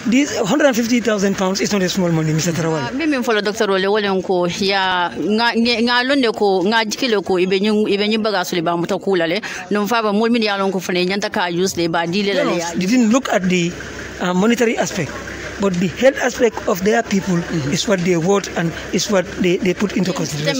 This 150,000 pounds is not a small money, Mr. Tarawale. Mimi follow Dr. Role wole ko ya nga londe ko nga jikile ko ibe baga suli ba muta kulale no fa ba mol min ya lon ko fane nyanta ka use le ba dile la ya. Didn't look at the monetary aspect. But the health aspect of their people is what they want and is what they put into consideration.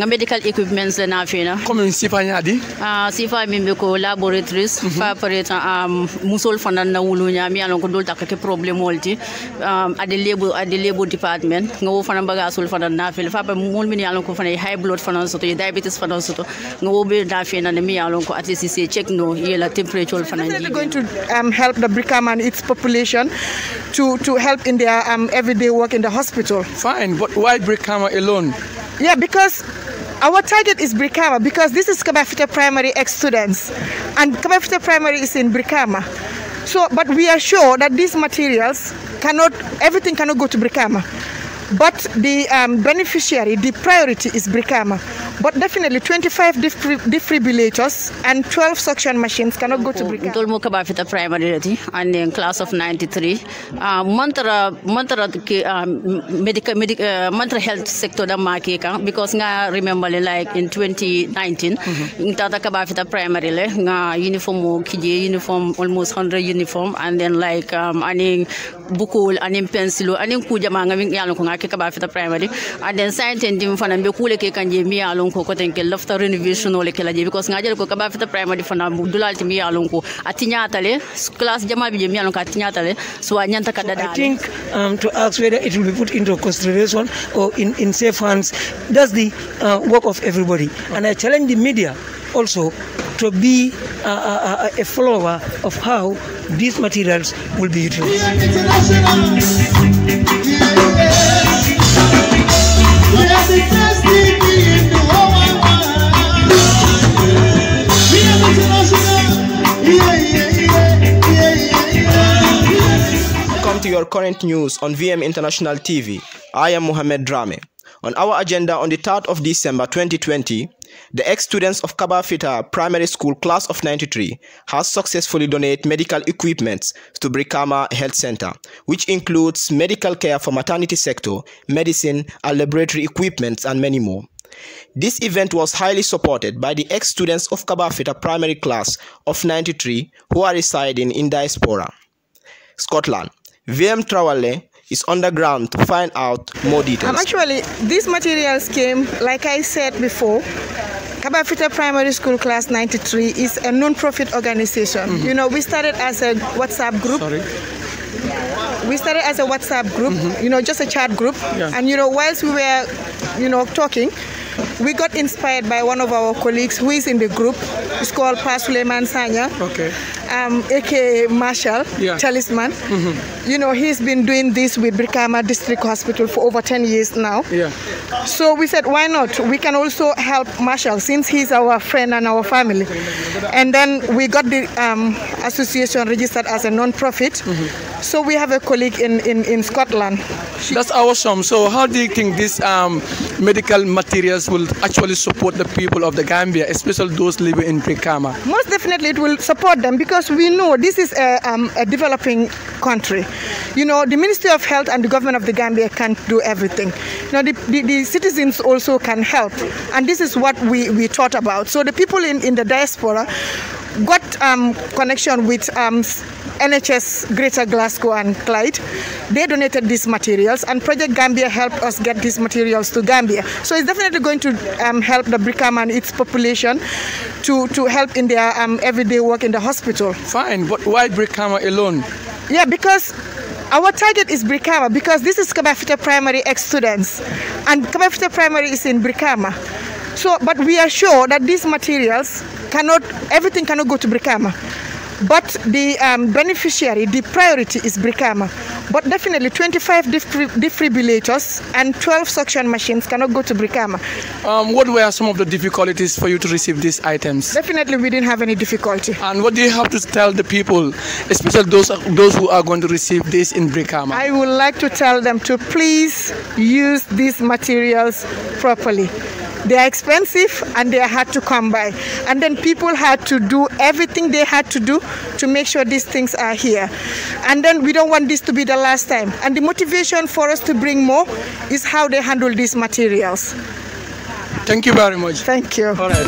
Medical equipments na Comme sifa nyadi? Sifa mimbe ko laboratories fa pareta musol fana na wulu nyami alon ko dol takake problem wolti ade lebo department ngo fana baga sul fana na fe fa ba mol min alon ko fana high blood fana soto diabetes fana soto ngo be na fe na mi alon ko atisi check no yela temperature fana. They're going to help the Brikama and its population to help in their everyday work in the hospital. Fine, but why Brikama alone? Yeah, because our target is Brikama, because this is Kabafita Primary ex-students, and Kabafita Primary is in Brikama. So, but we are sure that these materials everything cannot go to Brikama. But the beneficiary, the priority is Brikama. But definitely 25 defibrillators and 12 suction machines cannot go to Brikama. Dolmo Kabafita Primary and in class of 93. Mantra mental health sector da makeka because nga remember like in 2019 in Tata Kabafita Primary le nga uniform kije uniform almost 100 uniform and then like aning bukul aning pencil aning kuja manga yalo ko ngake Kabafita Primary and then science and dim fana be kule ke kanje mi yalo ko ko tenke lafta renovation ole kala je because ngajel ko Kabafita Primary fana dulalti mi yalo ko atinyata le class jama bi mi yalo ko atinyata le so anyanta kadada. I think to ask whether it will be put into consideration or in safe hands, that's the work of everybody. And I challenge the media also to be a follower of how these materials will be utilized. Welcome to your current news on VM International TV. I am Mohamed Drammeh. On our agenda on the 3rd of December 2020, the ex-students of Kabafita Primary School Class of 93 has successfully donated medical equipment to Brikama Health Center, which includes medical care for maternity sector, medicine and laboratory equipment and many more. This event was highly supported by the ex-students of Kabafita Primary Class of 93 who are residing in diaspora, Scotland. VM Trawale is on the ground to find out more details. Actually, these materials came, like I said before, Kabafita Primary School Class 93 is a non-profit organization. You know, we started as a WhatsApp group. We started as a WhatsApp group, you know, just a chat group. And, you know, whilst we were, you know, talking, we got inspired by one of our colleagues who is in the group. It's called Pa Suleiman Sanya, aka Marshall, Talisman. You know, he's been doing this with Brikama District Hospital for over 10 years now. So we said, why not? We can also help Marshall since he's our friend and our family. And then we got the association registered as a non-profit. So we have a colleague in Scotland. That's awesome. So how do you think these medical materials will actually support the people of the Gambia, especially those living in Brikama? Most definitely it will support them because we know this is a developing country. You know, the Ministry of Health and the government of the Gambia can't do everything. You know, the citizens also can help. And this is what we thought about. So the people in the diaspora got connection with NHS Greater Glasgow and Clyde. They donated these materials and Project Gambia helped us get these materials to Gambia. So it's definitely going to help the Brikama and its population to help in their everyday work in the hospital. Fine, but why Brikama alone? Yeah, because our target is Brikama, because this is Kabafita Primary ex-students and Kabafita Primary is in Brikama. So, but we are sure that these materials everything cannot go to Brikama. But the beneficiary, the priority is Brikama. But definitely 25 defibrillators and 12 suction machines cannot go to Brikama. What were some of the difficulties for you to receive these items? Definitely we didn't have any difficulty. And what do you have to tell the people, especially those who are going to receive this in Brikama? I would like to tell them to please use these materials properly. They are expensive and they are hard to come by. And then people had to do everything they had to do to make sure these things are here. And then we don't want this to be the last time. And the motivation for us to bring more is how they handle these materials. Thank you very much. Thank you. All right.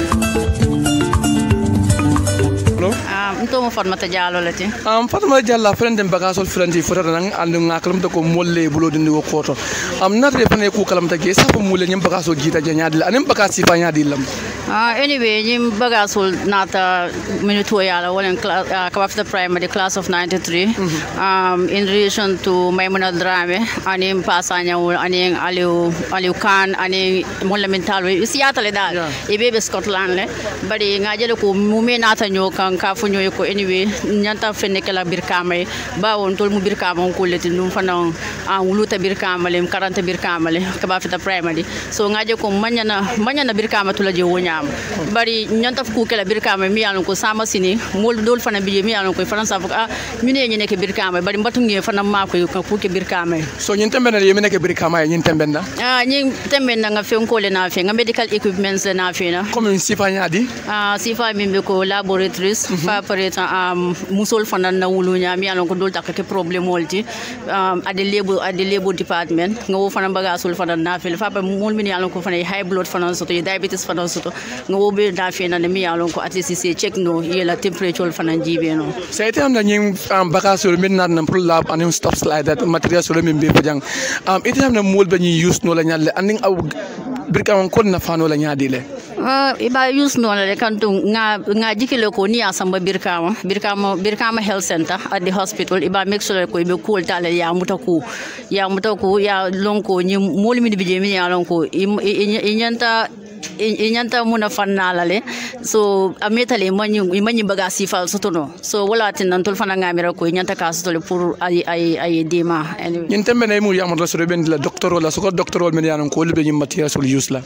Ntomo Fatmata Diallo lati. Fatmata Diallo friend dem bagasol friend fota nan andu ngakalam to ko molle bulo dindi wo koto. Natre fane ku kalam ta ge sa ko molle nyam bagaso jita janyadi la anem bagasi fa nyadi lam. Anyway, nyim bagasol nata minuto yala wala Kabafita primary class of 93. In relation to Maimuna Drammeh anim pasanya aning Aliu Khan aning molle mentalo siyata le dal ibe Scotland le bari ngajele ko mume nata nyokan ka fu nyoy ko anyway nyanta fenne kala birkama ba won tol mu birkama ko leti num fanan wuluta birkama le 40 birkama le Kabafita primary so ngaje ko manyana birkama tula je wonyam bari nyanta fu kala birkama mi yalon ko sama sini mol dol fana biye mi yalon ko fana sa fu mine nyene ke birkama bari mbatu ngi fana ma ko fu ke birkama so nyin tembe na yemene ke birkama nyin tembe na nyin tembe na nga fe ko le na fe nga medical equipments na fe na comme sifa nyadi sifa mimbe ko laboratories fa pareta musol fana na wulunya mi alon ko dol takake problem wolti ade lebo department nga wo fana bagasul fana na fe fa mol mi alon ko fana high blood fana soto diabetes fana soto nga wo be na fe na mi alon ko atisi check no yela temperature fana jibe no sayte am na nyin bagasul min na pour lab anim stops like that material so min be fajang ite am na mol be nyi use no la nyalle aning aw birkam ko na fano la nyaadi le iba use no la kantu nga jikile ko ni asamba birkama health center at the hospital iba make sure ko ibe cool tale ya mutaku ya lonko ni molmi bi jemi ya lonko inyanta muna fanala le so ametale manyi bagasi fal sotono so wala tin nan tol fana ngamira ko inyanta kasotole pour ay dima nyin tembe nay mu yamata so ben la doctor wala so ko doctor wol men yanon ko libe nyim material sol use la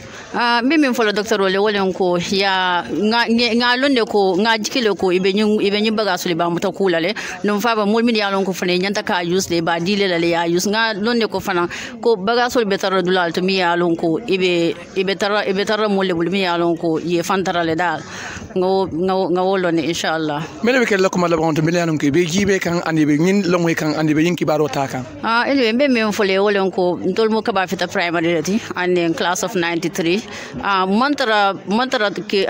mimi folo doctor wol wolen ko ya nga londe ko nga jikile ko ibe nyi bagasuli ba muta kulale no fa ba mol min yalon ko fane nyanta ka use le ba dile la ya use nga londe ko fana ko bagasol be tara dulal to mi yalon ko ibe tara molle bul mi yalon ko ye fantara le dal nga wolo ne inshallah mele be kel ko mala ba on to milianum ke be jibe kan andi be ngin longwe kan andi be yinki baro ta kan ele be me fole wolon ko ntol mo Kabafita primary lati and in class of 93 mantra ke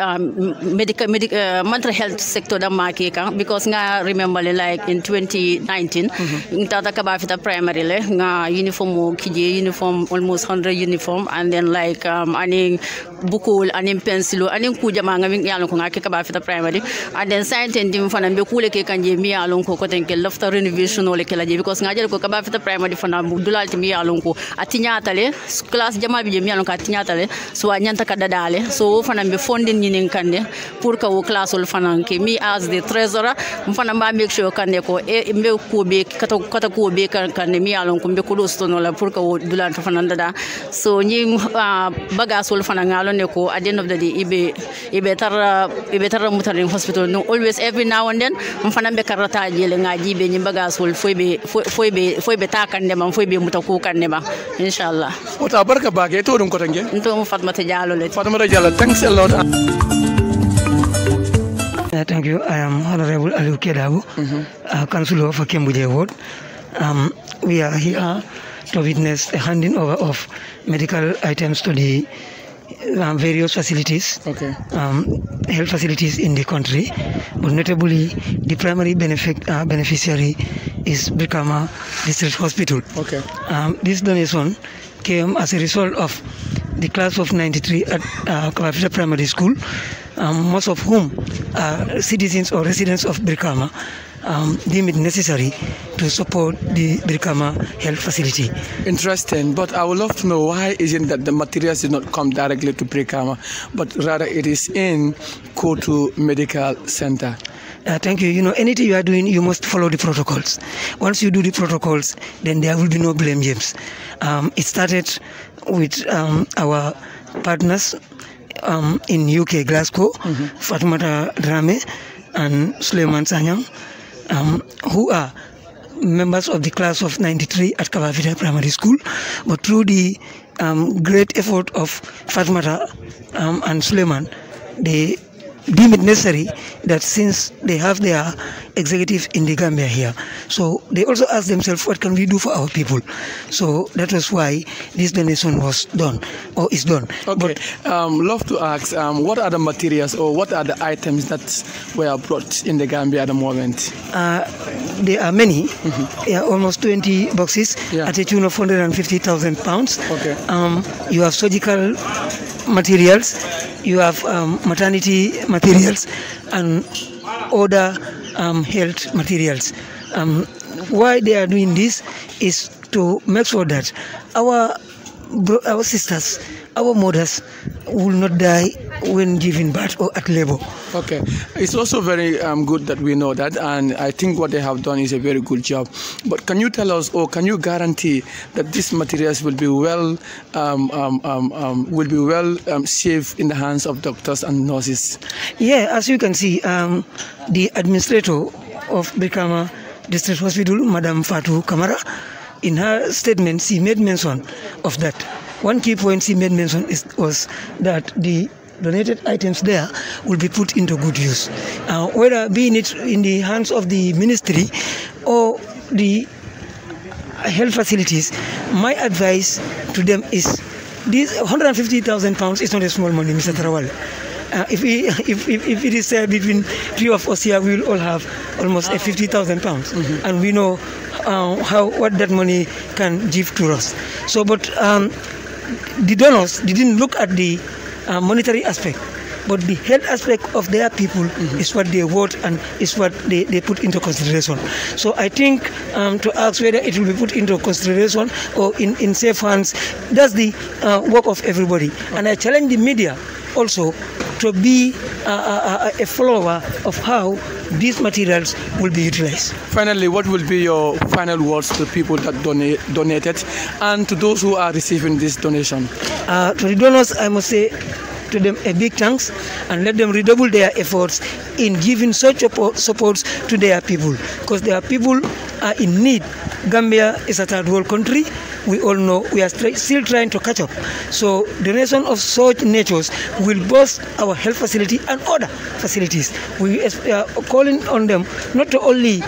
mental health sector da make kan because nga remember like in 2019 tata Kabafita primary le nga uniform almost 100 uniform and then like aning bukul aning pencil aning kujama nga yalon ko ngake Kabafita primary and then science dim fana be kule ke kanje mi yalon ko ten ke lafta renovation ole ke laje because nga jel ko Kabafita primary fana dulalti mi yalon ko atinyatale class jama bi mi yalon ko atinyatale so anyanta ka dadale so fana be fondin nyinin kande pour ka wo class ol fana ke mi as the treasurer fana ma make sure kande ko e mbe ko be kata ko be kan mi yalon ko be ko dostono la pour ka wo dulalti fana dada so nyi bagasol fana ngalo ne ko at the end of the day ibe tara mutarin hospital no always every now and then mfana be karata jele ngaji be nyimbaga sul foybe takande man foybe mutako kanne ba inshallah wata barka bage to dum ko tange nto mo Fatmata Diallo le Fatmata Diallo thanks a lot thank you. I am Honorable Aliu Kedabu, Councillor of Kembuje Ward. We are here to witness the handing over of medical items to the various facilities, health facilities in the country, but notably the primary beneficiary is Brikama District Hospital. This donation came as a result of the class of 93 at Kabafita Primary School, most of whom are citizens or residents of Brikama, deem it necessary to support the Brikama health facility. Interesting, but I would love to know why isn't that the materials did not come directly to Brikama, but rather it is in Kotu Medical Center. Thank you. You know, anything you are doing, you must follow the protocols. Once you do the protocols, then there will be no blame games. It started with our partners in UK, Glasgow, Fatoumata Drammeh and Suleiman Sanyang, who are members of the class of 93 at Kabafita Primary School, but through the great effort of Fatmata and Suleiman, they deem it necessary that since they have their executive in the Gambia here, so they also ask themselves, what can we do for our people? So that was why this donation was done, or is done. Okay, love to ask, what are the materials or what are the items that were brought in the Gambia at the moment? There are many. There are almost 20 boxes at a tune of 150,000 pounds. Okay. You have surgical materials, you have maternity materials, and other health materials. Why they are doing this is to make sure that our sisters, our mothers will not die when giving birth or at labor. Okay, it's also very good that we know that, and I think what they have done is a very good job. But can you tell us, or can you guarantee that these materials will be well safe in the hands of doctors and nurses? Yeah, as you can see, the administrator of Brikama District Hospital, Madam Fatou Kamara, in her statement, she made mention of that. One key point she made mention was that the donated items there will be put into good use, whether being it in the hands of the ministry or the health facilities. My advice to them is this 150,000 pounds is not a small money, Mr. Tarawal. If it is said between three of us here, we will all have almost 50,000 pounds, and we know what that money can give to us. So, but the donors didn't look at the monetary aspect, but the health aspect of their people is what they vote and is what they put into consideration. So I think to ask whether it will be put into consideration or in safe hands, that's the work of everybody. And I challenge the media also to be a follower of how these materials will be utilized. Finally, what will be your final words to people that donated and to those who are receiving this donation? To the donors, I must say to them a big thanks, and let them redouble their efforts in giving such support to their people, because their people are in need. Gambia is a third world country. We all know we are still trying to catch up. So donation of such natures will boost our health facility and other facilities. We are calling on them not to only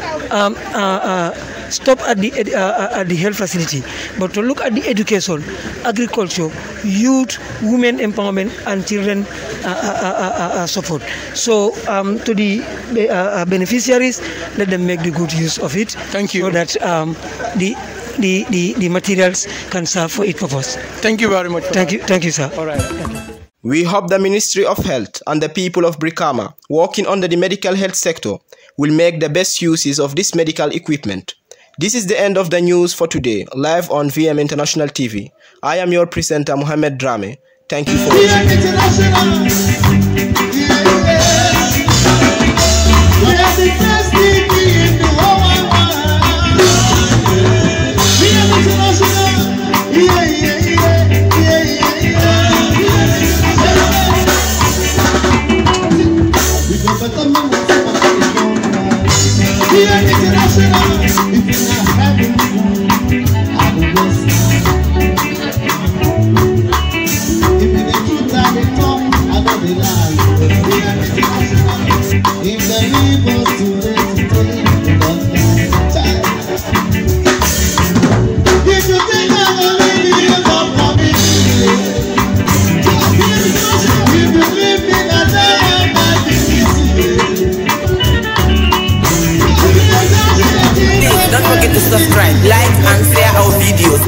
stop at the health facility, but to look at the education, agriculture, youth, women empowerment, and children support. So to the beneficiaries, let them make the good use of it. Thank you. So that the materials can serve for its purpose. Thank you very much. Thank you, sir. All right. We hope the Ministry of Health and the people of Brikama working under the medical health sector will make the best uses of this medical equipment. This is the end of the news for today, live on VM International TV. I am your presenter, Mohammed Drammeh. Thank you for subscribe, like, and share our videos.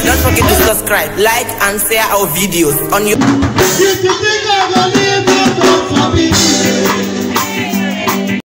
Don't forget to subscribe, like, and share our videos on your...